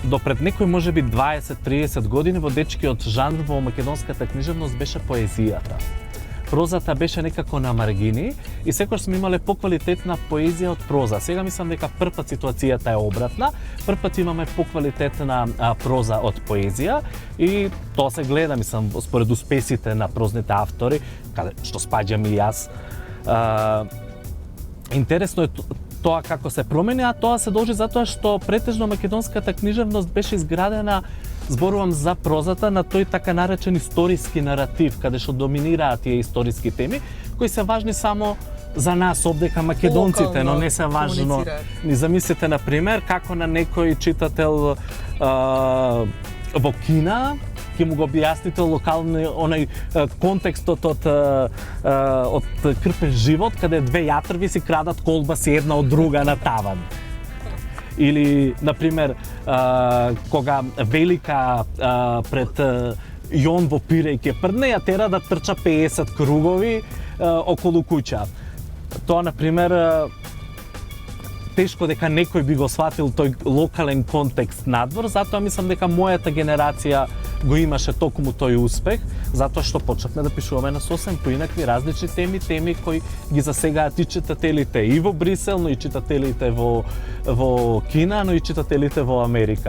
до пред некој можеби 20-30 години во дечкиот жанр во македонската книжевност беше поезијата. Прозата беше некако на маргини и секогаш сме имале поквалитетна поезија од проза. Сега мислам дека првпат ситуацијата е обратна. Првпат имаме поквалитетна проза од поезија и тоа се гледа, мислам, според успесите на прозните автори, каде што спаѓам и јас. Интересно е тоа како се промени, а тоа се должи затоа што претежно македонската книжевност беше изградена, зборувам за прозата, на тој така наречен историски наратив, каде што доминираат тие историски теми, кои се важни само за нас овдека македонците, но не се важно. Ни замислите, на пример, како на некој читател во Кина ќе му го објасните локални онај контекстот од крпен живот, каде две јатрви си крадат колбаси една од друга на таван. Или, например, кога Велика пред Јон во Пиреј ќе прдне, ја тера да трча 50 кругови околу куќа. Тоа, например, тешко дека некој би го сватил тој локален контекст надвор, затоа мислам дека мојата генерација го имаше токму тој успех, затоа што почнавме да пишуваме на сосем поинакви различни теми кои ги засегаат и читателите и во Брисел, но и читателите во Кина, но и читателите во Америка.